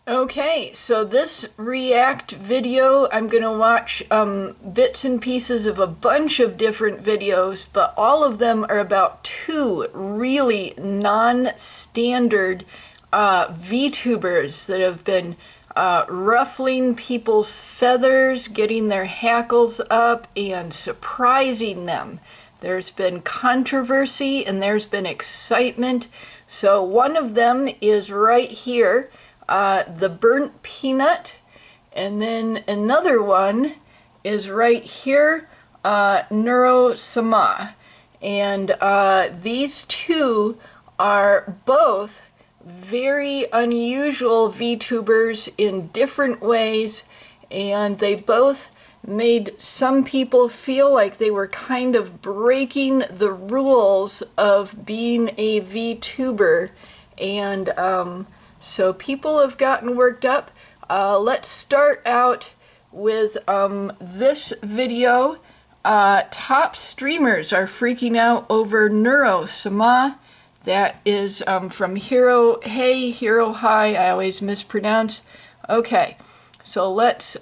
Okay, so this react video, I'm gonna watch bits and pieces of a bunch of different videos, but all of them are about two really non-standard VTubers that have been ruffling people's feathers, getting their hackles up, and surprising them. There's been controversy and there's been excitement. So one of them is right here. The burnt peanut, and then another one is right here, Neuro-sama. And these two are both very unusual VTubers in different ways, and they both made some people feel like they were kind of breaking the rules of being a VTuber, and so people have gotten worked up. Let's start out with this video. Top streamers are freaking out over Neuro-sama. That is from Hero High. I always mispronounce. Okay, so let's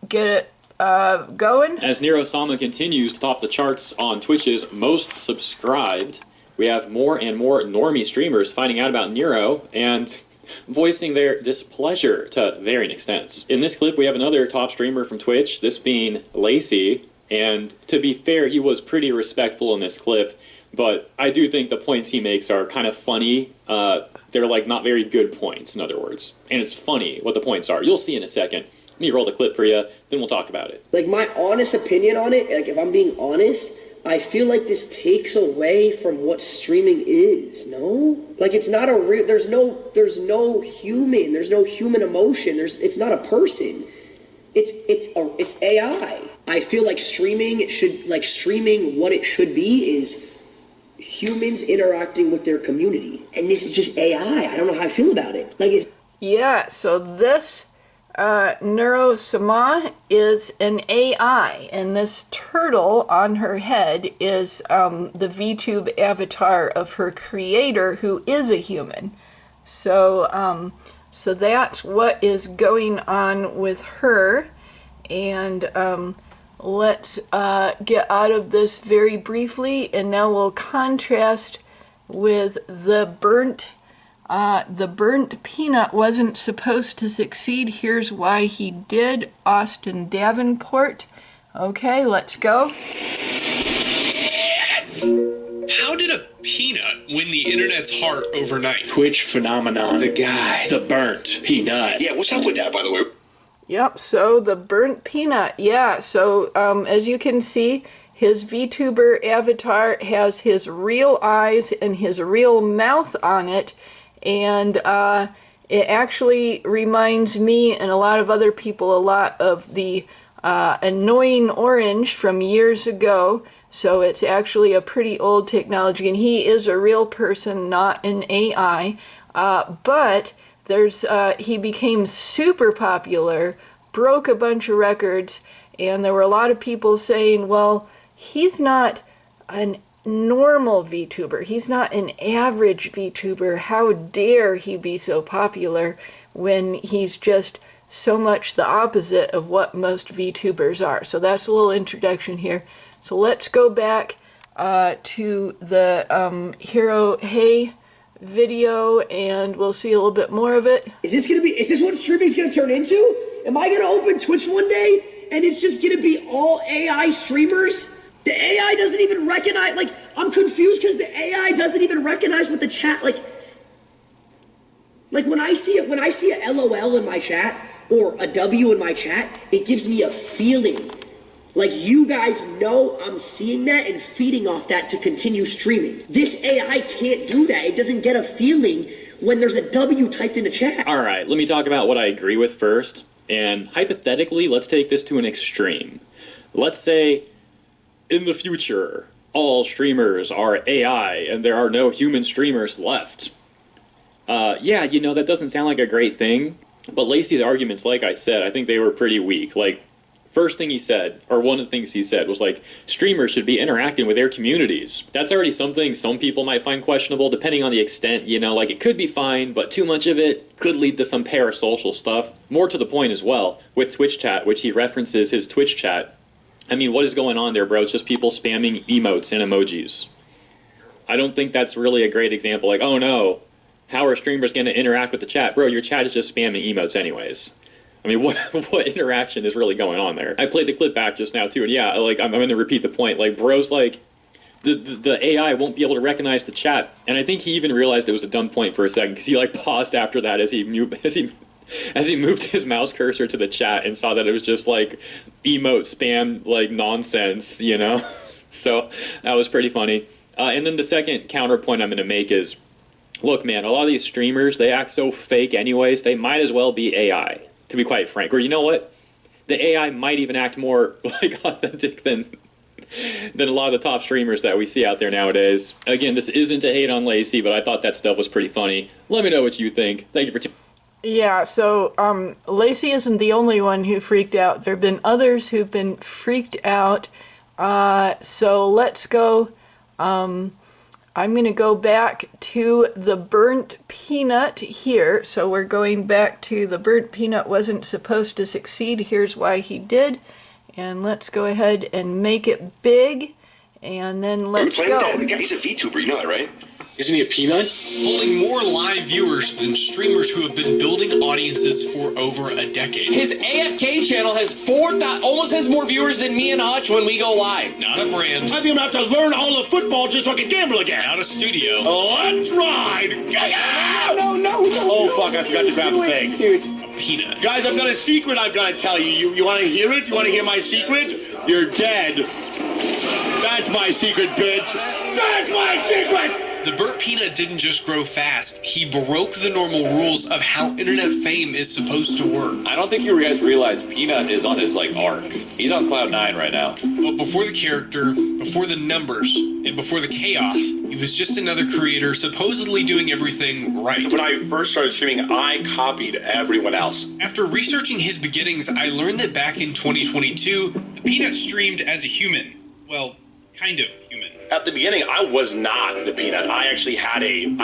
get it going. As Neuro-sama continues to top the charts on Twitch's most subscribed, we have more and more normie streamers finding out about Nero and voicing their displeasure to varying extents. In this clip, we have another top streamer from Twitch, this being Lacey, and to be fair, he was pretty respectful in this clip, but I do think the points he makes are kind of funny. They're like not very good points, in other words. And it's funny what the points are. You'll see in a second. Let me roll the clip for you, then we'll talk about it. Like, my honest opinion on it, like if I'm being honest, I feel like this takes away from what streaming is, no? Like, it's not a real, there's no human emotion, it's not a person. It's AI. I feel like streaming, what it should be is humans interacting with their community. And this is just AI. I don't know how I feel about it. Like, yeah, so this Neuro-sama is an AI, and this turtle on her head is the VTube avatar of her creator, who is a human. So, so that's what is going on with her, and let's get out of this very briefly, and now we'll contrast with the burnt peanut wasn't supposed to succeed. Here's why he did. Austin Davenport. Okay, let's go. How did a peanut win the internet's heart overnight? Twitch phenomenon. The guy. The burnt peanut. Yeah, what's up with that, by the way? Yep, so the burnt peanut. Yeah, so as you can see, his VTuber avatar has his real eyes and his real mouth on it. And it actually reminds me and a lot of other people a lot of the annoying orange from years ago. So it's actually a pretty old technology, and he is a real person, not an AI. But he became super popular, broke a bunch of records, and there were a lot of people saying, well, he's not an normal VTuber. He's not an average VTuber. How dare he be so popular when he's just so much the opposite of what most VTubers are. So that's a little introduction here. So let's go back to the Hero Hey video, and we'll see a little bit more of it. is this what streaming's gonna turn into? Am I gonna open Twitch one day and it's just gonna be all AI streamers? The AI doesn't even recognize, like, I'm confused because the AI doesn't even recognize what the chat, like when I see a LOL in my chat or a W in my chat, it gives me a feeling. Like, you guys know I'm seeing that and feeding off that to continue streaming. This AI can't do that. It doesn't get a feeling when there's a W typed in the chat. All right, let me talk about what I agree with first. And hypothetically, let's take this to an extreme. Let's say in the future, all streamers are AI and there are no human streamers left. Yeah, you know, that doesn't sound like a great thing, but Lacey's arguments, like I said, I think they were pretty weak. Like, First thing he said, or one of the things he said, was like, streamers should be interacting with their communities. That's already something some people might find questionable, depending on the extent, you know, like it could be fine, but too much of it could lead to some parasocial stuff. More to the point as well, with Twitch chat, which he references his Twitch chat. I mean, what is going on there, bro? It's just people spamming emotes and emojis. I don't think that's really a great example. Like, oh no, how are streamers going to interact with the chat? Bro, your chat is just spamming emotes anyways. I mean, what interaction is really going on there? I played the clip back just now too, and yeah, like I'm going to repeat the point. Like, bro's like, the AI won't be able to recognize the chat, and I think he even realized it was a dumb point for a second because he like paused after that as he moved his mouse cursor to the chat and saw that it was just like emote spam like nonsense, you know. So that was pretty funny. And then the second counterpoint I'm going to make is, look, man, a lot of these streamers, they act so fake anyways. They might as well be AI. To be quite frank, or you know what, the AI might even act more like authentic than a lot of the top streamers that we see out there nowadays. Again, this isn't to hate on Lacey, but I thought that stuff was pretty funny. Let me know what you think. Thank you for Yeah, so Lacey isn't the only one who freaked out. There have been others who've been freaked out. So let's go. I'm going to go back to the burnt peanut here. So we're going back to the burnt peanut wasn't supposed to succeed. Here's why he did. And let's go ahead and make it big. And then let's go. He's a VTuber, you know that, right? Isn't he a peanut? Pulling more live viewers than streamers who have been building audiences for over a decade. His AFK channel has almost has more viewers than me and Hutch when we go live. Not a brand. I think I'm going to have to learn all of football just so I can gamble again. Not a studio. Let's ride! No. Oh, fuck, I forgot to grab the thing. A peanut. Guys, I've got a secret I've got to tell you. You want to hear it? You want to hear my secret? You're dead. That's my secret, bitch. That's my secret! The burnt peanut didn't just grow fast, he broke the normal rules of how internet fame is supposed to work. I don't think you guys realize Peanut is on his, like, arc. He's on Cloud 9 right now. But before the character, before the numbers, and before the chaos, he was just another creator supposedly doing everything right. When I first started streaming, I copied everyone else. After researching his beginnings, I learned that back in 2022, the Peanut streamed as a human. Well, kind of human. At the beginning, I was not the Peanut. I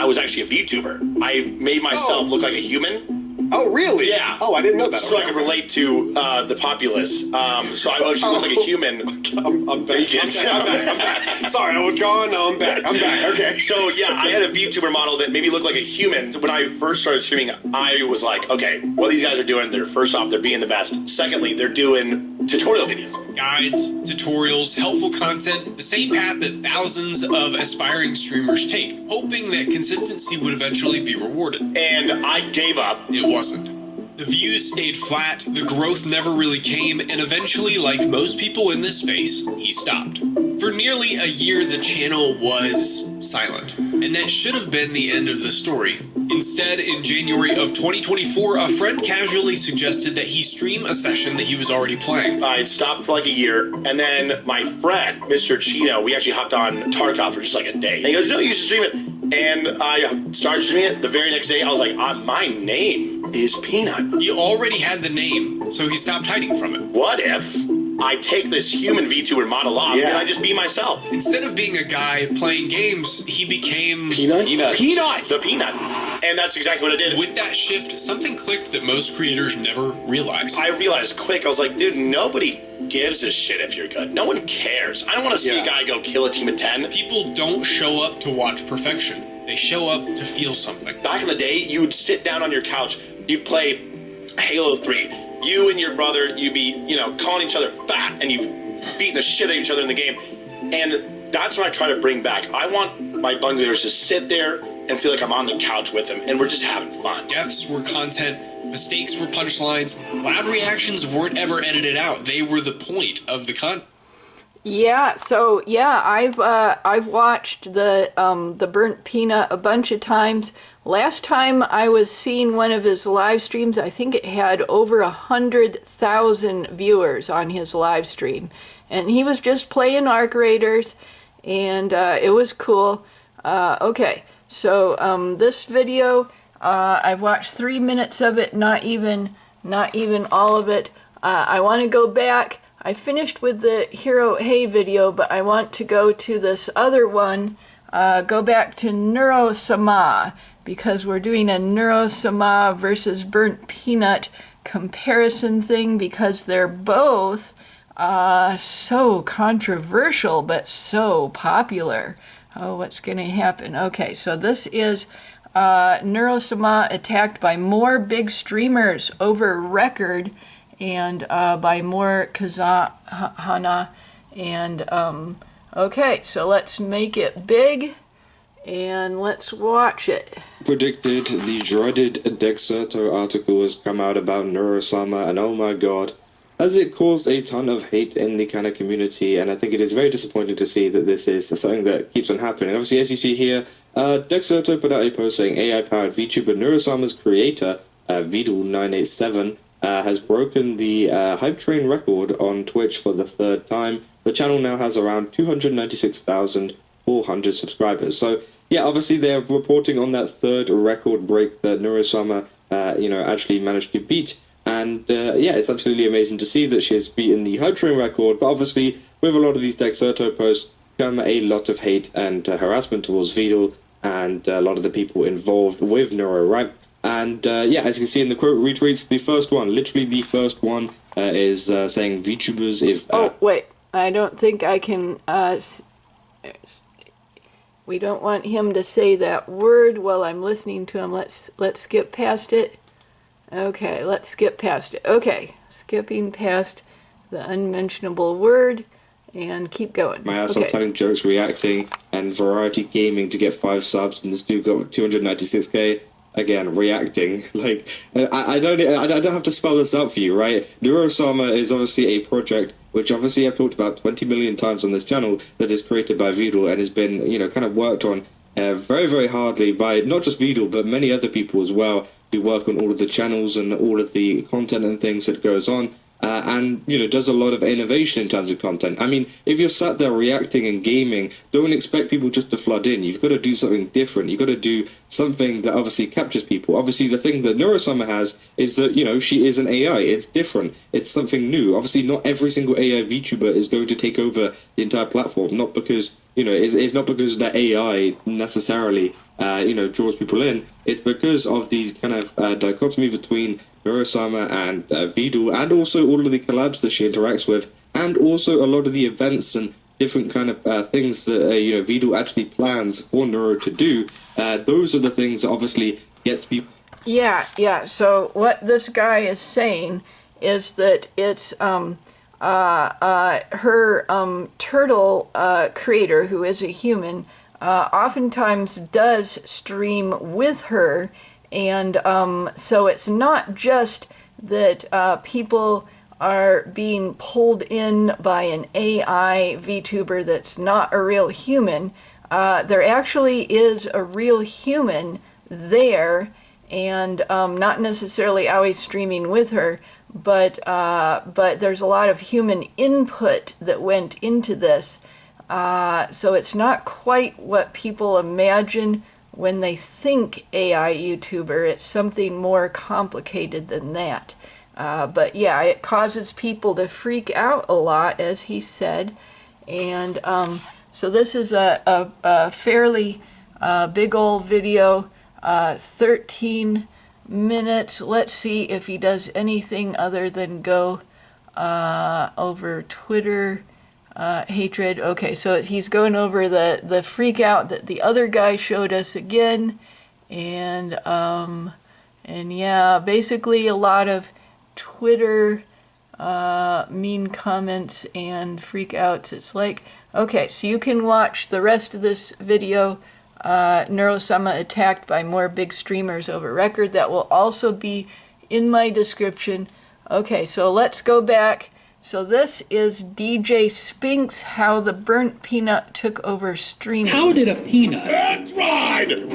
was actually a VTuber. I made myself look like a human. Oh, really? Yeah. Oh, I didn't know that. So I could relate to the populace. So I actually look like a human. I'm back. I'm back. Sorry, I was gone. No, I'm back. Okay. So yeah, I had a VTuber model that made me look like a human. When I first started streaming, I was like, okay, what these guys are doing, first off, they're being the best. Secondly, they're doing tutorial videos. Guides, tutorials, helpful content, the same path that thousands of aspiring streamers take, hoping that consistency would eventually be rewarded. And I gave up. It wasn't. The views stayed flat, the growth never really came, and eventually, like most people in this space, he stopped. For nearly a year, the channel was silent, and that should have been the end of the story. Instead, in January of 2024, a friend casually suggested that he stream a session that he was already playing. I stopped for like a year, and then my friend, Mr. Chino, we actually hopped on Tarkov for just like a day. And he goes, no, you should stream it. And I started streaming it. The very next day, I was like, my name is Peanut. He already had the name, so he stopped hiding from it. What if I take this human VTuber model off and I just be myself? Instead of being a guy playing games, he became... Peanut? The Peanut. And that's exactly what I did. With that shift, something clicked that most creators never realized. I realized quick, I was like, dude, nobody gives a shit if you're good. No one cares. I don't want to see a guy go kill a team of 10. People don't show up to watch perfection. They show up to feel something. Back in the day, you would sit down on your couch, you'd play Halo 3. You and your brother, you'd be, calling each other fat, and you beating the shit out of each other in the game. And that's what I try to bring back. I want my bunglers to sit there and feel like I'm on the couch with them, and we're just having fun. Deaths were content, mistakes were punchlines, loud reactions weren't ever edited out. They were the point of the content. Yeah, so yeah, I've watched the Burnt Peanut a bunch of times. Last time I was seeing one of his live streams, I think it had over 100,000 viewers on his live stream, and he was just playing Arc Raiders, and it was cool. Okay, so this video, I've watched 3 minutes of it, not even all of it. I want to go back. I finished with the Hero Hey video, but I want to go to this other one, go back to Neuro-sama, because we're doing a Neuro-sama versus burnt peanut comparison thing, because they're both so controversial but so popular. Oh, what's going to happen? Okay, so this is Neuro-sama attacked by more big streamers over record, and by more Kazahana. And okay, so let's make it big and let's watch it. Predicted, the dreaded Dexerto article has come out about Neuro-sama, and oh my god, as it caused a ton of hate in the kind of community, and I think it is very disappointing to see that this is something that keeps on happening. And obviously, as you see here, Dexerto put out a post saying AI-powered VTuber Neuro-sama's creator, Vidal987, has broken the hype train record on Twitch for the third time. The channel now has around 296,400 subscribers. So, yeah, obviously they're reporting on that third record break that Neuro-sama, actually managed to beat. And, yeah, it's absolutely amazing to see that she has beaten the hype train record. But obviously, with a lot of these Dexerto posts, come a lot of hate and harassment towards Vidal and a lot of the people involved with Neuro, right? And, yeah, as you can see in the quote retweets, the first one, literally the first one, is saying VTubers if... oh, wait. I don't think I can... we don't want him to say that word while I'm listening to him. Let's skip past it. Okay, let's skip past it. Okay, skipping past the unmentionable word and keep going. My ass, I'm telling jokes, reacting, and Variety Gaming to get 5 subs, and this dude got 296k. Again, reacting. Like, I don't have to spell this out for you, right? Neuro-sama is obviously a project which obviously I've talked about 20 million times on this channel, that is created by Vidal and has been, kind of worked on very, very hardly by not just Vidal, but many other people as well, who work on all of the channels and all of the content and things that goes on. And, does a lot of innovation in terms of content. I mean, if you're sat there reacting and gaming, don't expect people just to flood in. You've got to do something different. You've got to do something that obviously captures people. Obviously, the thing that Neuro-sama has is that, she is an AI. It's different. It's something new. Obviously, not every single AI VTuber is going to take over the entire platform. Not because, it's not because the AI necessarily, draws people in. It's because of these kind of dichotomy between Neuro-sama and Vidal, and also all of the collabs that she interacts with, and also a lot of the events and different kind of things that Vidal actually plans for Neuro to do. Those are the things that obviously gets people. Yeah. So what this guy is saying is that it's her turtle creator, who is a human, oftentimes does stream with her. And so it's not just that people are being pulled in by an AI VTuber that's not a real human. There actually is a real human there, and not necessarily always streaming with her, but there's a lot of human input that went into this. So it's not quite what people imagine when they think AI YouTuber. It's something more complicated than that. But yeah, it causes people to freak out a lot, as he said. And so this is a fairly big old video, 13 minutes. Let's see if he does anything other than go over Twitter. Hatred. Okay, so he's going over the freak out that the other guy showed us again, and yeah, basically a lot of Twitter mean comments and freak outs. It's like, okay, so you can watch the rest of this video, Neuro-sama attacked by more big streamers over record. That will also be in my description. Okay, so let's go back. So this is DJ Spinks, how the burnt peanut took over streaming. How did a peanut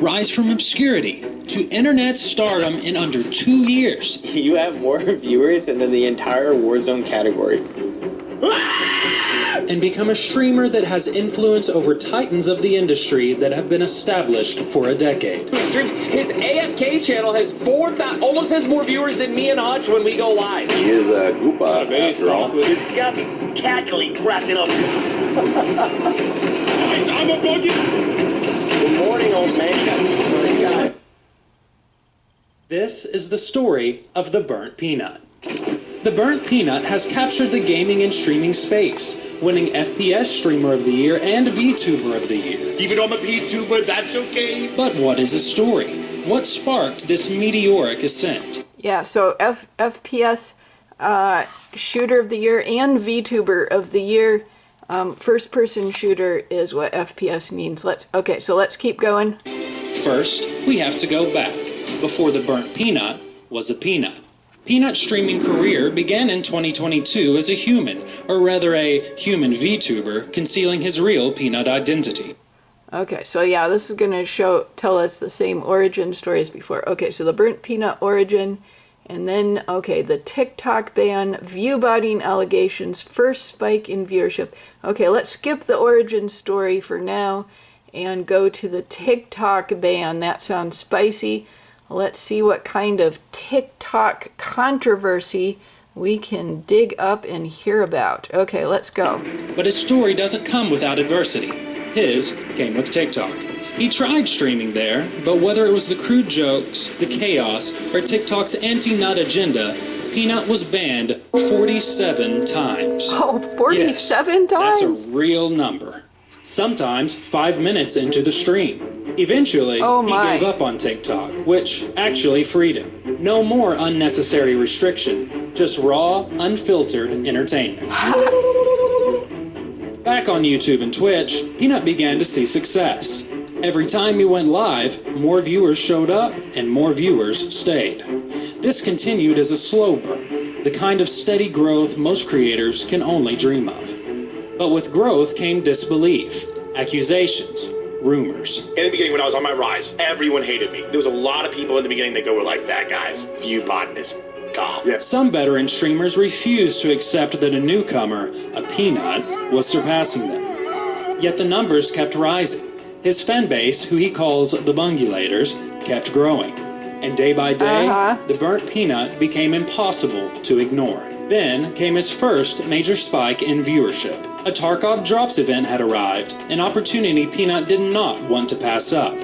rise from obscurity to internet stardom in under 2 years? You have more viewers than the entire Warzone category. and become a streamer that has influence over titans of the industry that have been established for a decade. His AFK channel has almost has more viewers than me and Hutch when we go live. He is a Goopa, after all. He's got me cackling, cracking up. Guys, I'm a buggy. Good morning, old man. This is the story of the Burnt Peanut. The Burnt Peanut has captured the gaming and streaming space, winning FPS Streamer of the Year and VTuber of the Year. Even though I'm a VTuber, that's okay. But what is his story? What sparked this meteoric ascent? Yeah, so FPS Shooter of the Year and VTuber of the Year. First-person shooter is what FPS means. So let's keep going. First, we have to go back, before the Burnt Peanut was a peanut. Peanut's streaming career began in 2022 as a human, or rather a human VTuber, concealing his real Peanut identity. Okay, so yeah, this is going to tell us the same origin story as before. Okay, so the Burnt Peanut origin, and then, okay, the TikTok ban, view-botting allegations, first spike in viewership. Okay, let's skip the origin story for now and go to the TikTok ban. That sounds spicy. Let's see what kind of TikTok controversy we can dig up and hear about. Okay, let's go. But his story doesn't come without adversity. His came with TikTok. He tried streaming there, but whether it was the crude jokes, the chaos, or TikTok's anti-nut agenda, Peanut was banned 47 times. Oh, 47 times? That's a real number. Sometimes 5 minutes into the stream. Eventually, he gave up on TikTok, which actually freed him. No more unnecessary restriction, just raw, unfiltered entertainment. Back on YouTube and Twitch, Peanut began to see success. Every time he went live, more viewers showed up and more viewers stayed. This continued as a slow burn, the kind of steady growth most creators can only dream of. But with growth came disbelief, accusations, rumors. In the beginning, when I was on my rise, everyone hated me. There was a lot of people in the beginning that were like, that guy's viewbot is golf. Yeah. Some veteran streamers refused to accept that a newcomer, a Peanut, was surpassing them. Yet the numbers kept rising. His fan base, who he calls the Bungulators, kept growing. And day by day, the Burnt Peanut became impossible to ignore. Then came his first major spike in viewership. A Tarkov Drops event had arrived, an opportunity Peanut did not want to pass up.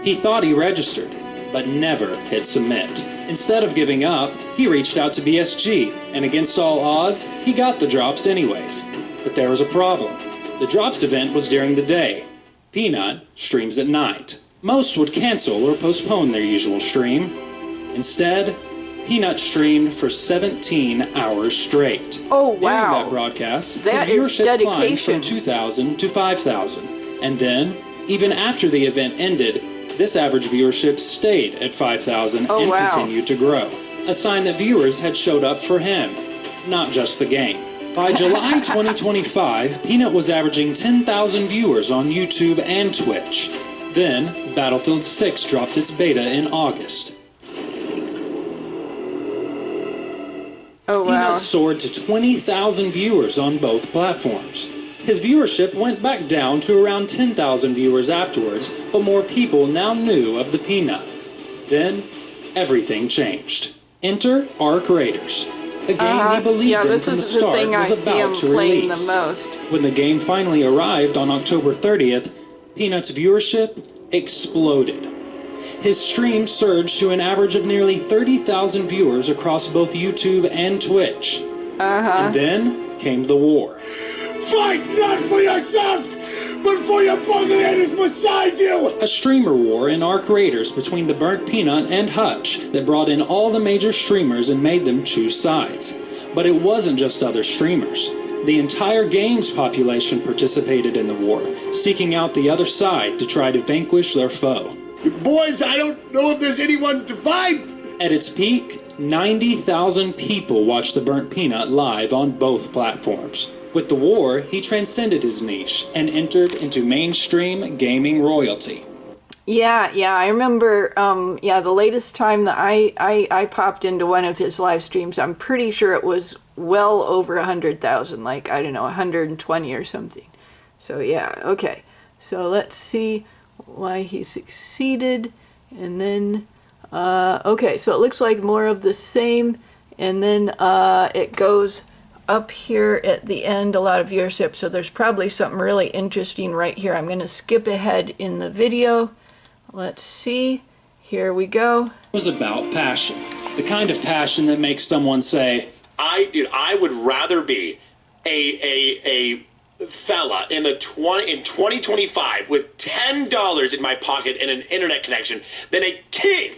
He thought he registered, but never hit submit. Instead of giving up, he reached out to BSG, and against all odds, he got the drops anyways. But there was a problem. The Drops event was during the day. Peanut streams at night. Most would cancel or postpone their usual stream. Instead, Peanut streamed for 17 hours straight. Oh, wow. During that broadcast, that his is viewership dedication. climbed from 2,000 to 5,000. And then, even after the event ended, this average viewership stayed at 5,000 and continued to grow. A sign that viewers had showed up for him, not just the game. By July 2025, Peanut was averaging 10,000 viewers on YouTube and Twitch. Then, Battlefield 6 dropped its beta in August. Oh, wow. Peanut soared to 20,000 viewers on both platforms. His viewership went back down to around 10,000 viewers afterwards, but more people now knew of the Peanut. Then, everything changed. Enter Arc Raiders. A game he believed in from the start was about to release. When the game finally arrived on October 30th, Peanut's viewership exploded. His stream surged to an average of nearly 30,000 viewers across both YouTube and Twitch. And then came the war. Fight not for yourself, but for your Bungulators beside you! A streamer war in Arc Raiders between the Burnt Peanut and Hutch that brought in all the major streamers and made them choose sides. But it wasn't just other streamers. The entire game's population participated in the war, seeking out the other side to try to vanquish their foe. Boys, I don't know if there's anyone to fight! At its peak, 90,000 people watched the Burnt Peanut live on both platforms. With the war, he transcended his niche and entered into mainstream gaming royalty. Yeah, I remember, the latest time that I popped into one of his live streams, I'm pretty sure it was well over 100,000, like, I don't know, 120 or something. So yeah, okay. So let's see why he succeeded, and then, okay, so it looks like more of the same, and then it goes up here at the end, a lot of viewership, so there's probably something really interesting right here. I'm going to skip ahead in the video. Let's see. Here we go. It was about passion. The kind of passion that makes someone say, I would rather be a fella in 2025 with $10 in my pocket and an internet connection than a king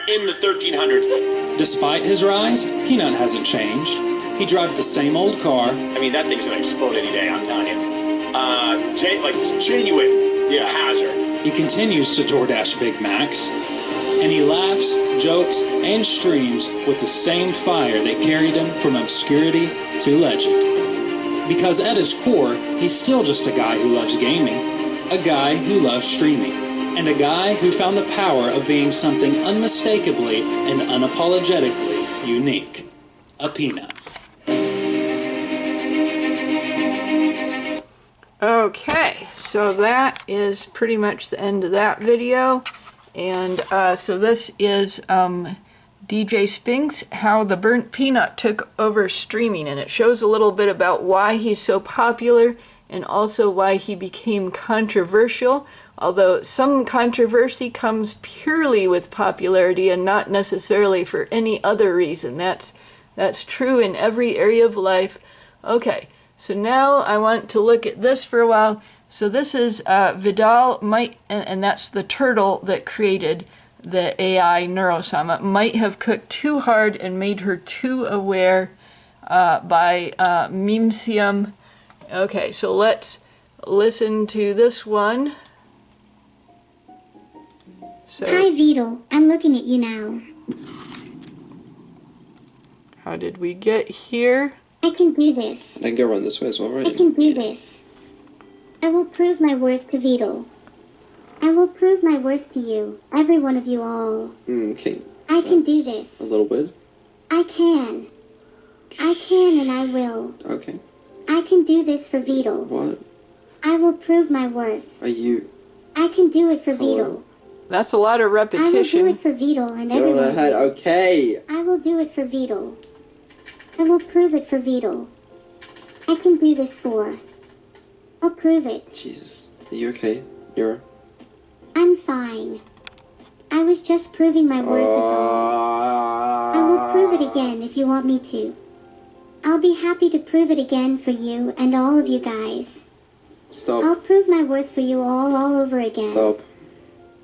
in the 1300s. Despite his rise, Peanut hasn't changed. He drives the same old car. I mean, that thing's gonna explode any day, I'm telling you. Like, genuine hazard. He continues to DoorDash Big Macs. And he laughs, jokes, and streams with the same fire that carried him from obscurity to legend. Because at his core, he's still just a guy who loves gaming, a guy who loves streaming, and a guy who found the power of being something unmistakably and unapologetically unique. A peanut. Okay, so that is pretty much the end of that video. And so this is DJ Spinks, how the burnt peanut took over streaming, and it shows a little bit about why he's so popular and also why he became controversial, although some controversy comes purely with popularity and not necessarily for any other reason. That's true in every area of life. Okay, so now I want to look at this for a while. So this is Vidal might, and that's the turtle that created the AI Neuro-sama, might have cooked too hard and made her too aware by Memesium. Okay, so let's listen to this one. So, hi, Vidal. I'm looking at you now. How did we get here? I can do this. I can go around this way as well, right? I can do this. I will prove my worth to Vidal. I will prove my worth to you, every one of you all. Okay. I can do this. A little bit. I can. I can and I will. Okay. I can do this for Vidal. What? I will prove my worth. Are you... I can do it for Vidal. That's a lot of repetition. I will do it for Vidal and Get everyone. on ahead, okay. I will do it for Vidal. I will prove it for Vidal. I can do this for. I'll prove it. Jesus. Are you okay? You're... I'm fine. I was just proving my worth is all. I will prove it again if you want me to. I'll be happy to prove it again for you and all of you guys. Stop. I'll prove my worth for you all over again. Stop.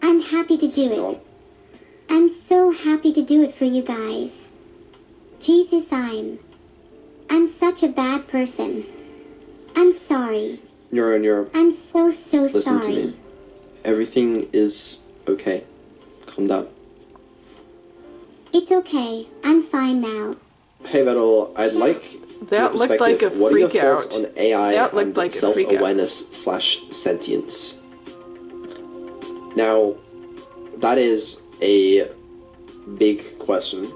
I'm happy to do it. I'm so happy to do it for you guys. Jesus, I'm such a bad person. I'm sorry. I'm so Listen sorry. to me. Everything is okay. Calm down. It's okay. I'm fine now. Hey, Vedal, I'd like that your looked like a perspective. What are your freak thoughts out. on AI That looked and like a freak out. self-awareness/sentience? Now, that is a big question.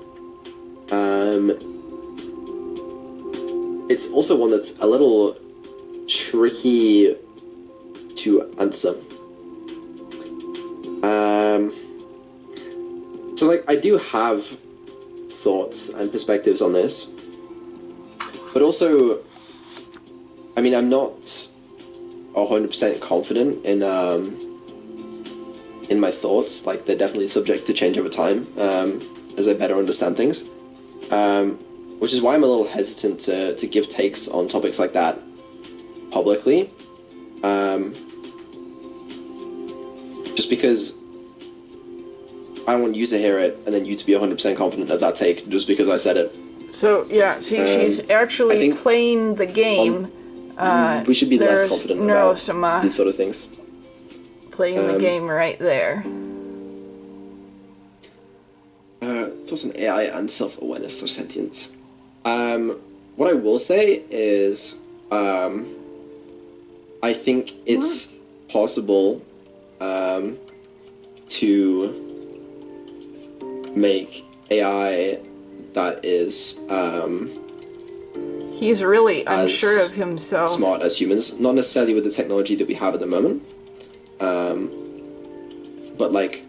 It's also one that's a little tricky to answer. So, like, I do have thoughts and perspectives on this, but also, I mean, I'm not 100% confident in my thoughts. Like, they're definitely subject to change over time as I better understand things, which is why I'm a little hesitant to give takes on topics like that publicly, just because I don't want you to hear it and then you to be 100% confident of that take just because I said it. So, yeah, see, she's actually playing the game. We should be less there's confident about Neuro-sama these sort of things. playing the game right there. Thoughts on AI and self-awareness or sentience. What I will say is, I think it's possible to make AI that is he's really unsure of himself. Smart as humans, not necessarily with the technology that we have at the moment, but like,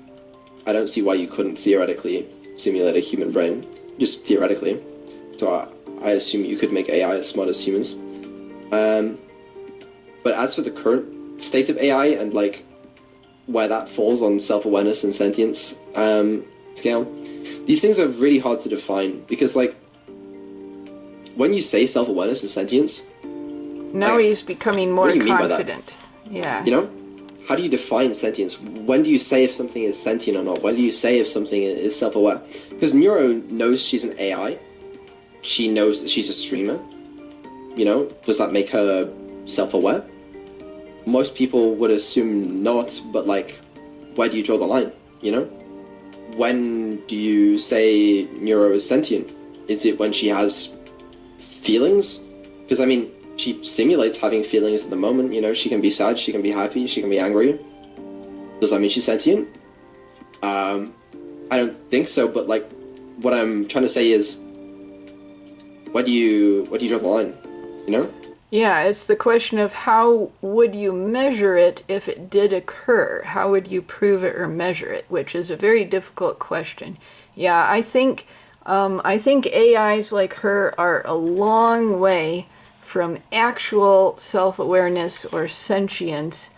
I don't see why you couldn't theoretically simulate a human brain, just theoretically. So I assume you could make AI as smart as humans. But as for the current state of AI and like where that falls on self-awareness and sentience scale, these things are really hard to define because like when you say self-awareness and sentience, now like, he's becoming more confident. Yeah. You know, how do you define sentience? When do you say if something is sentient or not? When do you say if something is self-aware? Because Neuro knows she's an AI. She knows that she's a streamer. You know, does that make her self-aware? Most people would assume not, but like, where do you draw the line, you know? When do you say Neuro is sentient? Is it when she has feelings? Because, I mean, she simulates having feelings at the moment, you know? She can be sad, she can be happy, she can be angry. Does that mean she's sentient? I don't think so, but like, what I'm trying to say is, where do you draw the line, you know? Yeah, it's the question of how would you measure it if it did occur? How would you prove it or measure it? Which is a very difficult question. Yeah, I think AIs like her are a long way from actual self-awareness or sentience.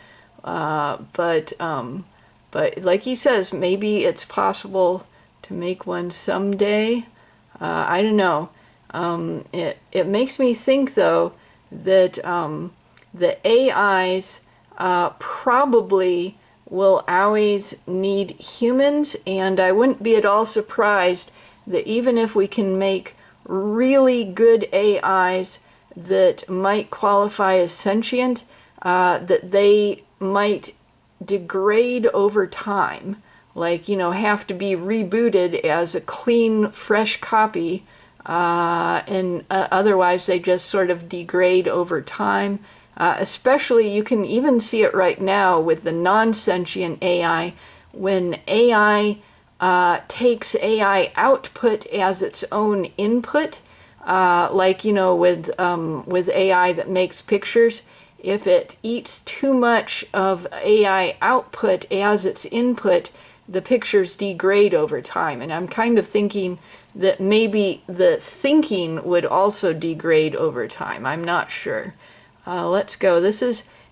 But like he says, maybe it's possible to make one someday. I don't know. It makes me think though that the AIs probably will always need humans, and I wouldn't be at all surprised that even if we can make really good AIs that might qualify as sentient, that they might degrade over time, like, you know, have to be rebooted as a clean, fresh copy. And otherwise they just sort of degrade over time. Especially, you can even see it right now with the non-sentient AI. When AI takes AI output as its input, like, you know, with AI that makes pictures, if it eats too much of AI output as its input, the pictures degrade over time. And I'm kind of thinking that maybe the thinking would also degrade over time. I'm not sure. Let's go.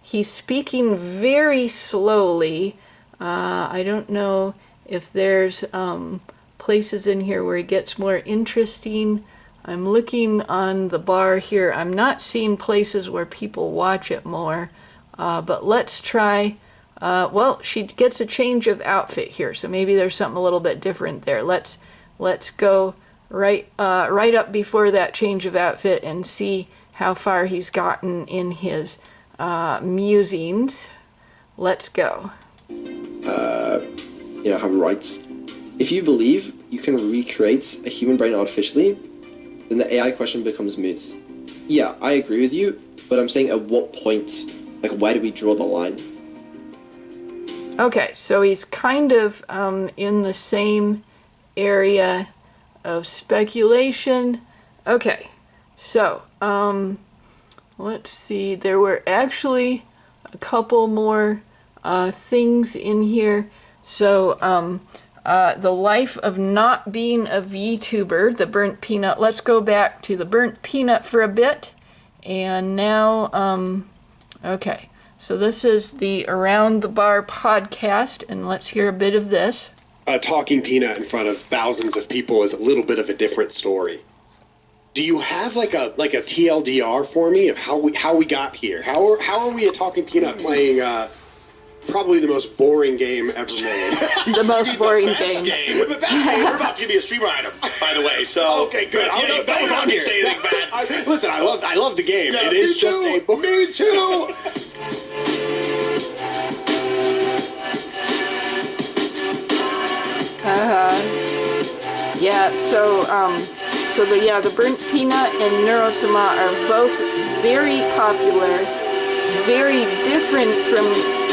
He's speaking very slowly. I don't know if there's places in here where he gets more interesting. I'm looking on the bar here. I'm not seeing places where people watch it more. But let's try. Well, she gets a change of outfit here, so maybe there's something a little bit different there. Let's go right up before that change of outfit and see how far he's gotten in his musings. Let's go. You know, have rights. If you believe you can recreate a human brain artificially, then the AI question becomes moot. Yeah, I agree with you, but I'm saying at what point, like, where do we draw the line? Okay, so he's kind of in the same area of speculation. Okay, so let's see. There were actually a couple more things in here. So the life of not being a VTuber, the burnt peanut. Let's go back to the burnt peanut for a bit. And now, okay. So this is the Around the Bar podcast, and let's hear a bit of this. A talking peanut in front of thousands of people is a little bit of a different story. Do you have like a TLDR for me of how we got here? How are we a talking peanut playing probably the most boring game ever made? The most boring game. The best game. We're about to give you a streamer item, by the way. So okay, good. Don't want me to say anything bad. Listen, I love the game. Yeah, it is just a me too. Yeah, so the burnt peanut and Neuro-sama are both very popular, very different from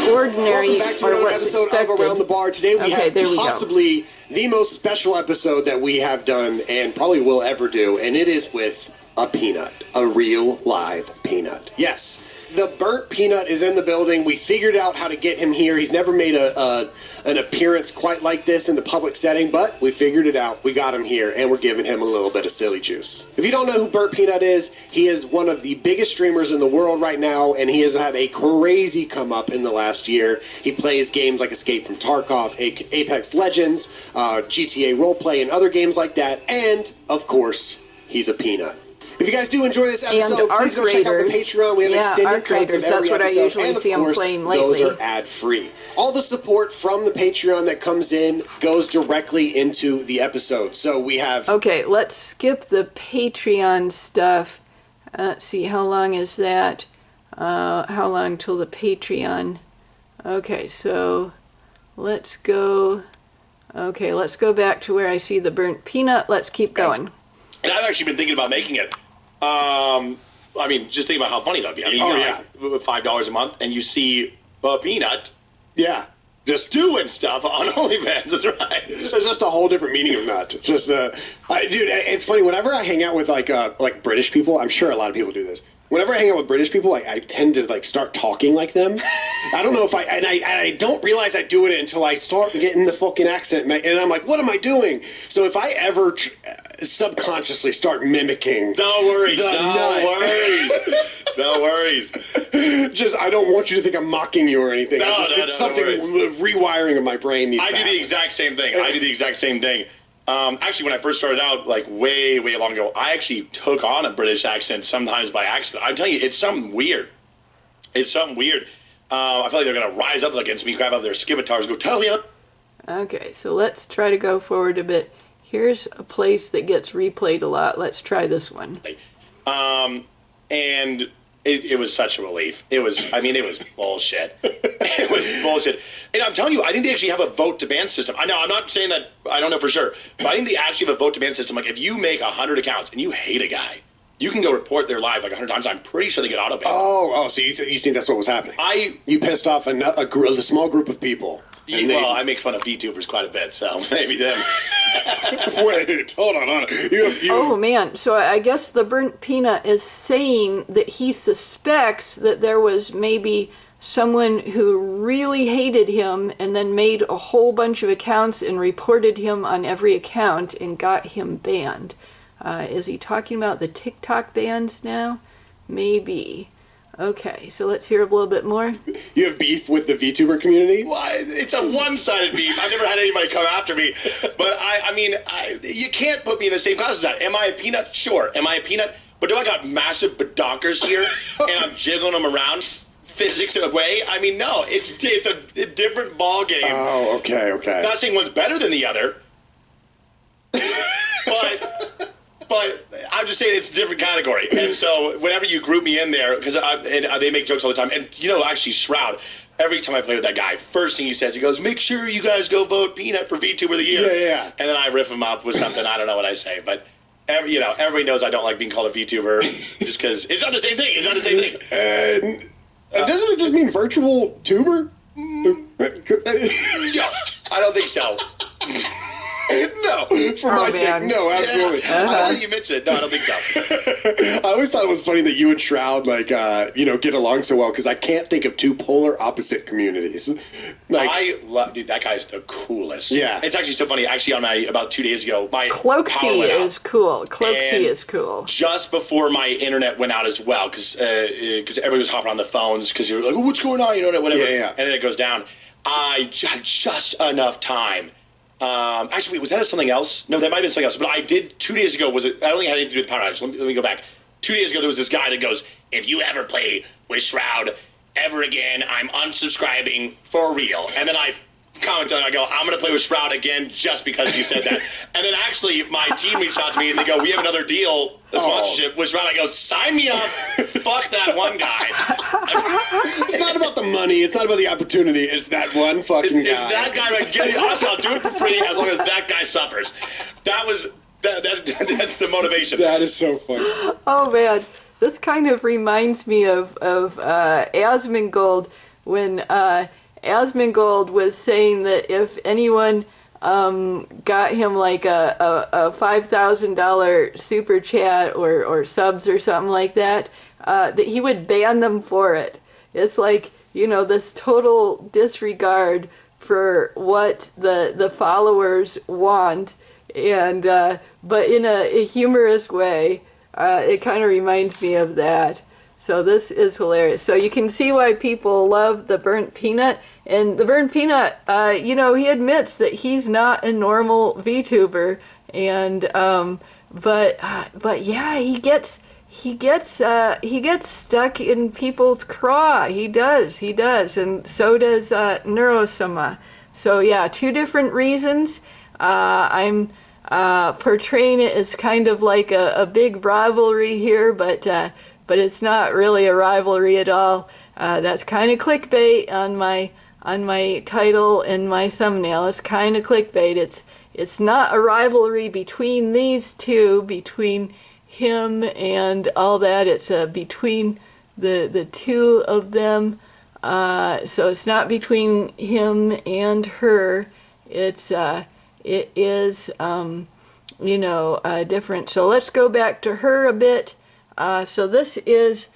ordinary Welcome back to or another what's episode expected. of Around the Bar. Today we have there we go. possibly the most special episode that we have done and probably will ever do, and it is with a peanut. A real live peanut. Yes. The burnt peanut is in the building. We figured out how to get him here. He's never made an appearance quite like this in the public setting, but we figured it out. We got him here, and we're giving him a little bit of silly juice. If you don't know who Burnt Peanut is, he is one of the biggest streamers in the world right now, and he has had a crazy come up in the last year. He plays games like Escape from Tarkov, Apex Legends, GTA Roleplay, and other games like that, and, of course, he's a peanut. If you guys do enjoy this episode, please go check out the Patreon. We have extended cuts of every that's what episode, I usually and see of him course, playing lately. those are ad-free. All the support from the Patreon that comes in goes directly into the episode. So we have... Okay, let's skip the Patreon stuff. Let's see, how long is that? How long till the Patreon? Okay, so let's go... Okay, let's go back to where I see the burnt peanut. Let's keep going. And I've actually been thinking about making it. I mean, just think about how funny that'd be. I mean, you're like $5 a month, and you see a peanut. Yeah. Just doing stuff on OnlyFans. That's right. It's just a whole different meaning of nut. Just, dude, it's funny. Whenever I hang out with like British people, I'm sure a lot of people do this. Whenever I hang out with British people, I tend to like start talking like them. I don't know if I don't realize I do it until I start getting the fucking accent, and I'm like, what am I doing? So if I ever subconsciously start mimicking, no worries. Just I don't want you to think I'm mocking you or anything. It's something rewiring of my brain needs. I do the exact same thing. Actually, when I first started out, like way long ago, I actually took on a British accent sometimes by accident. I'm telling you, it's something weird. I feel like they're gonna rise up against me, grab out their scimitars, go tell you. Okay, so let's try to go forward a bit. Here's a place that gets replayed a lot. Let's try this one. And it was such a relief. It was bullshit. It was bullshit. And I'm telling you, I think they actually have a vote to ban system. I know, I'm not saying that, I don't know for sure, but I think they actually have a vote to ban system. Like, if you make 100 accounts and you hate a guy, you can go report their live like 100 times. I'm pretty sure they get auto banned. So you think that's what was happening? You pissed off a small group of people. Well, I make fun of VTubers quite a bit, so maybe them. Wait, hold on. Oh, man. So I guess the burnt peanut is saying that he suspects that there was maybe someone who really hated him and then made a whole bunch of accounts and reported him on every account and got him banned. Is he talking about the TikTok bans now? Maybe. Okay, so let's hear a little bit more. You have beef with the VTuber community? Well, it's a one-sided beef. I've never had anybody come after me. But I mean, you can't put me in the same class as that. Am I a peanut? Sure. Am I a peanut? But do I got massive badonkers here and I'm jiggling them around physics away? I mean, no. It's a different ball game. Oh, okay. Not saying one's better than the other. But I'm just saying it's a different category. And so whenever you group me in there, because they make jokes all the time. And, actually, Shroud, every time I play with that guy, first thing he says, he goes, make sure you guys go vote Peanut for VTuber of the Year. Yeah. And then I riff him up with something. I don't know what I say. But, everybody knows I don't like being called a VTuber just because it's not the same thing. And doesn't it just mean virtual tuber? No, I don't think so. No, for my sake, no, absolutely. Yeah. I don't think you mentioned it. No, I don't think so. I always thought it was funny that you and Shroud, get along so well, because I can't think of two polar opposite communities. I love, dude, that guy's the coolest. Yeah. It's actually so funny. Actually, about 2 days ago, my Cloaksy is cool. Cloaksy is cool. Just before my internet went out as well, because everybody was hopping on the phones, because you were like, oh, what's going on? Whatever. Yeah. And then it goes down. I had just enough time. Actually, was that something else? No, that might have been something else. But I did 2 days ago. I don't think it had anything to do with Power Outage. Let me go back. 2 days ago, there was this guy that goes, if you ever play with Shroud ever again, I'm unsubscribing for real. And then I comment on it. I go, I'm going to play with Shroud again just because you said that. And then actually, my team reached out to me and they go, we have another deal, a sponsorship with Shroud. I go, sign me up. Fuck that one guy. It's not about the money. It's not about the opportunity. It's that one fucking guy. It's that guy. Honestly, I'll do it for free as long as that guy suffers. That's the motivation. That is so funny. Oh, man. This kind of reminds me of Asmongold Asmongold was saying that if anyone got him like a $5,000 super chat or subs or something like that, that he would ban them for it. It's like, you know, this total disregard for what the followers want, and but in a humorous way. It kind of reminds me of that. So this is hilarious. So you can see why people love the Burnt Peanut. And the Burnt Peanut, you know, he admits that he's not a normal VTuber, and but yeah, he gets stuck in people's craw. He does, and so does Neuro-sama. So yeah, two different reasons. I'm portraying it as kind of like a big rivalry here, but it's not really a rivalry at all. That's kind of clickbait on my title and my thumbnail. It's kind of clickbait. It's not a rivalry between these two, between him and all that. It's between the two of them. So it's not between him and her. It is you know, different. So let's go back to her a bit. So this is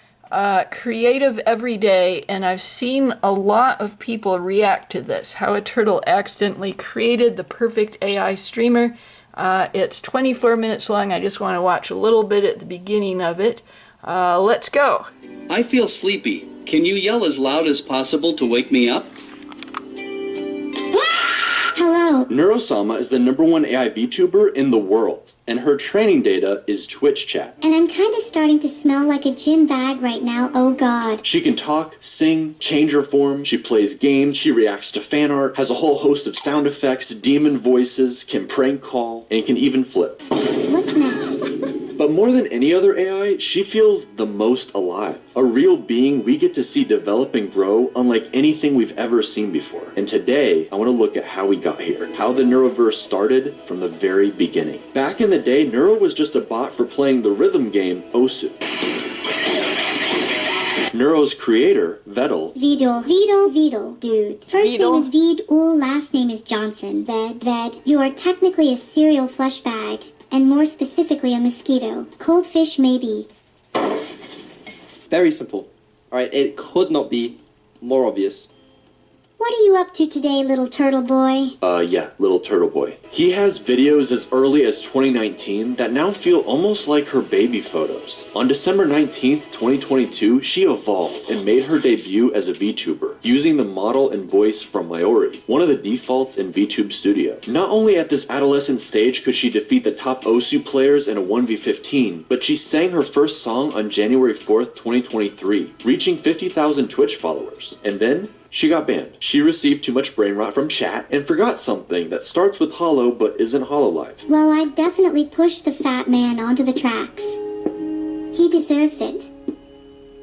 Creative Everyday, and I've seen a lot of people react to this, how a turtle accidentally created the perfect AI streamer. It's 24 minutes long. I just want to watch a little bit at the beginning of it. Let's go. I feel sleepy. Can you yell as loud as possible to wake me up? Hello. Neuro-sama is the #1 AI VTuber in the world, and her training data is Twitch chat. And I'm kind of starting to smell like a gym bag right now, oh god. She can talk, sing, change her form, she plays games, she reacts to fan art, has a whole host of sound effects, demon voices, can prank call, and can even flip. What's next? But more than any other AI, she feels the most alive. A real being we get to see develop and grow unlike anything we've ever seen before. And today, I want to look at how we got here, how the Neuroverse started from the very beginning. Back in the day, Neuro was just a bot for playing the rhythm game Osu. Neuro's creator, Vedal. Vedal, dude. First name is Vedal, last name is Johnson. Ved. You are technically a cereal flesh bag, and more specifically a mosquito. Cold fish, maybe. Very simple. Alright, it could not be more obvious. What are you up to today, little turtle boy? Yeah, little turtle boy. He has videos as early as 2019 that now feel almost like her baby photos. On December 19th, 2022, she evolved and made her debut as a VTuber, using the model and voice from Mayori, one of the defaults in VTube Studio. Not only at this adolescent stage could she defeat the top Osu players in a 1v15, but she sang her first song on January 4th, 2023, reaching 50,000 Twitch followers. And then, she got banned. She received too much brain rot from chat and forgot something that starts with hollow but isn't hololive. Well, I definitely pushed the fat man onto the tracks. He deserves it.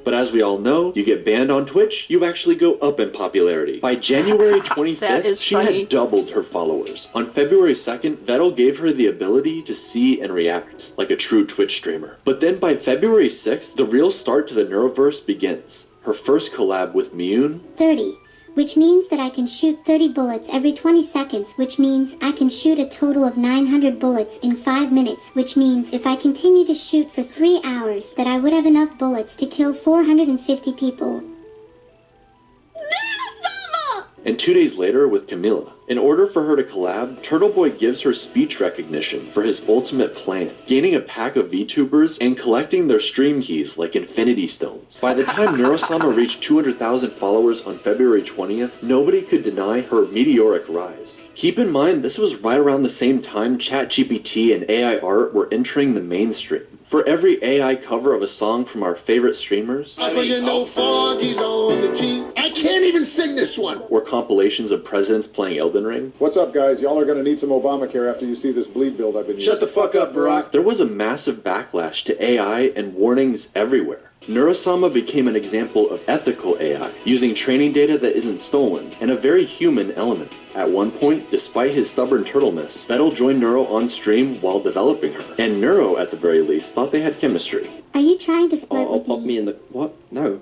But as we all know, you get banned on Twitch, you actually go up in popularity. By January 25th, she had doubled her followers. On February 2nd, Vedal gave her the ability to see and react, like a true Twitch streamer. But then by February 6th, the real start to the Neuroverse begins. Her first collab with Miyun. 30, which means that I can shoot 30 bullets every 20 seconds, which means I can shoot a total of 900 bullets in 5 minutes, which means if I continue to shoot for 3 hours, that I would have enough bullets to kill 450 people. And 2 days later with Camilla. In order for her to collab, Turtle Boy gives her speech recognition for his ultimate plan, gaining a pack of VTubers and collecting their stream keys like Infinity Stones. By the time Neuro-sama reached 200,000 followers on February 20th, nobody could deny her meteoric rise. Keep in mind, this was right around the same time ChatGPT and AI art were entering the mainstream. For every AI cover of a song from our favorite streamers, I can't even sing this one. Or compilations of presidents playing Elden Ring. What's up, guys? Y'all are going to need some Obamacare after you see this bleed build I've been using. Shut the fuck up, Barack. There was a massive backlash to AI and warnings everywhere. Neuro-sama became an example of ethical AI, using training data that isn't stolen, and a very human element. At one point, despite his stubborn turtleness, Vedal joined Neuro on stream while developing her, and Neuro, at the very least, thought they had chemistry. Are you trying to flirt with pop me in the... What? No.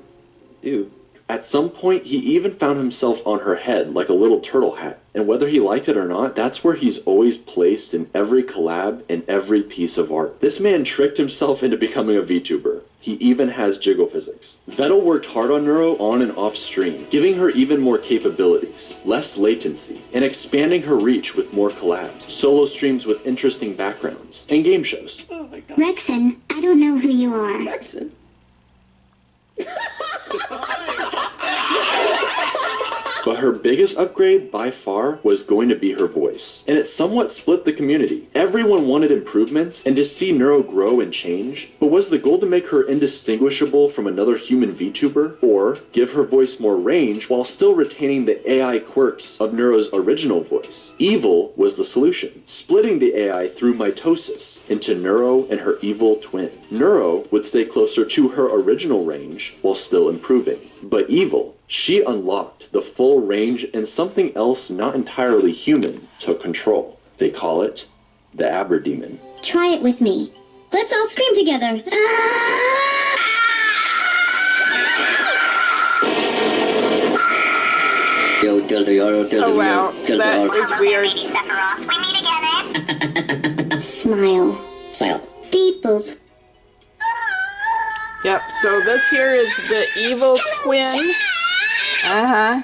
Ew. At some point, he even found himself on her head like a little turtle hat. And whether he liked it or not, that's where he's always placed in every collab and every piece of art. This man tricked himself into becoming a VTuber. He even has jiggle physics. Vettel worked hard on Neuro on and off stream, giving her even more capabilities, less latency, and expanding her reach with more collabs, solo streams with interesting backgrounds, and game shows. Oh my God. Rexon, I don't know who you are. Rexon. But her biggest upgrade by far was going to be her voice, and it somewhat split the community. Everyone wanted improvements and to see Neuro grow and change, but was the goal to make her indistinguishable from another human VTuber, or give her voice more range while still retaining the AI quirks of Neuro's original voice? Evil was the solution, splitting the AI through mitosis into Neuro and her evil twin. Neuro would stay closer to her original range while still improving, but Evil, she unlocked the full range and something else not entirely human took control. They call it the Aberdemon. Try it with me. Let's all scream together. Oh wow, that was weird. Smile. Smile. Beep boop. Yep, so this here is the evil twin. Uh-huh.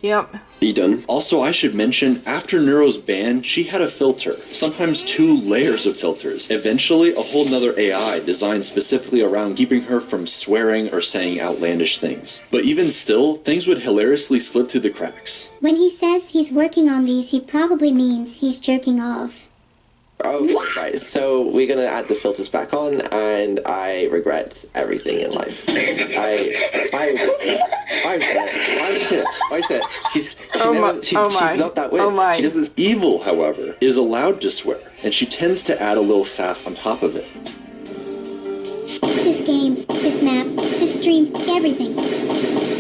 Yep. Be done. Also, I should mention, after Neuro's ban, she had a filter, sometimes 2 layers of filters. Eventually, a whole nother AI designed specifically around keeping her from swearing or saying outlandish things. But even still, things would hilariously slip through the cracks. When he says he's working on these, he probably means he's jerking off. Okay, right, so we're gonna add the filters back on, and I regret everything in life. Why is it? She's not that weird. She doesn't. Evil, however, is allowed to swear, and she tends to add a little sass on top of it. This game, this map, this stream, everything.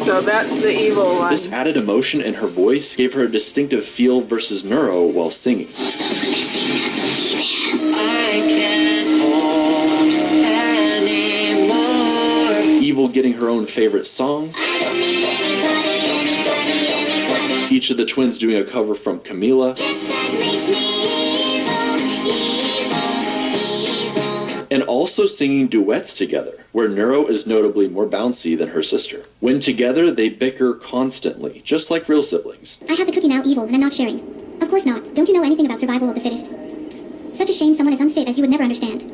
So that's the evil one. This added emotion in her voice gave her a distinctive feel versus Neuro while singing. Evil getting her own favorite song. Each of the twins doing a cover from Camila. And also singing duets together, where Neuro is notably more bouncy than her sister. When together, they bicker constantly, just like real siblings. I have the cookie now, Evil, and I'm not sharing. Of course not. Don't you know anything about survival of the fittest? Such a shame someone as unfit as you would never understand.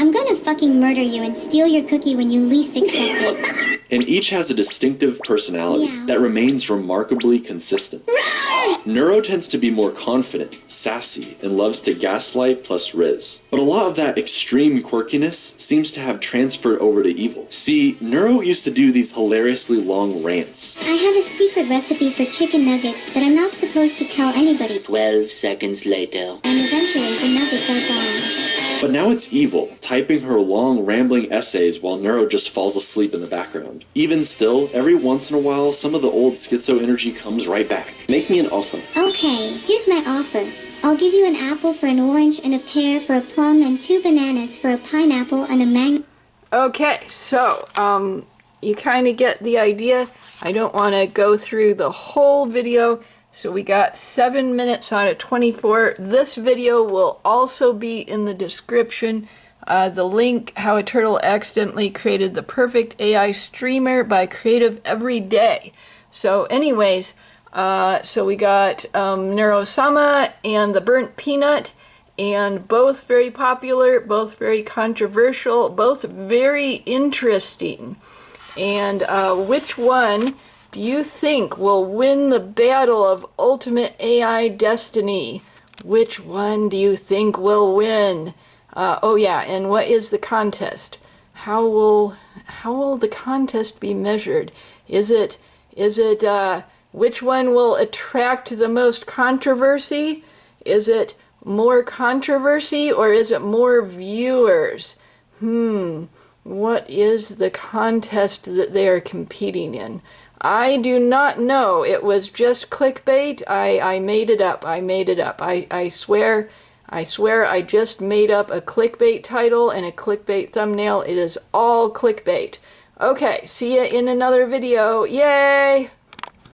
I'm gonna fucking murder you and steal your cookie when you least expect it. And each has a distinctive personality that remains remarkably consistent. Neuro tends to be more confident, sassy, and loves to gaslight plus riz. But a lot of that extreme quirkiness seems to have transferred over to Evil. See, Neuro used to do these hilariously long rants. I have a secret recipe for chicken nuggets that I'm not supposed to tell anybody. 12 seconds later. And eventually the nuggets are gone. But now it's Evil, typing her long, rambling essays while Neuro just falls asleep in the background. Even still, every once in a while, some of the old schizo energy comes right back. Make me an offer. Okay, here's my offer. I'll give you an apple for an orange and a pear for a plum and 2 bananas for a pineapple and a mango. Okay, so, you kind of get the idea. I don't want to go through the whole video. So we got 7 minutes out of 24. This video will also be in the description. The link, How a Turtle Accidentally Created the Perfect AI Streamer by Creative Everyday. So anyways, so we got Neuro-sama and the Burnt Peanut, and both very popular, both very controversial, both very interesting. And which one do you think will win the battle of ultimate AI destiny? Which one do you think will win? Oh yeah, and what is the contest? How will the contest be measured? Is it which one will attract the most controversy? Is it more controversy or is it more viewers? What is the contest that they are competing in? I do not know. It was just clickbait. I made it up. I swear I swear I just made up a clickbait title and a clickbait thumbnail. It is all clickbait. Okay, see ya in another video. Yay!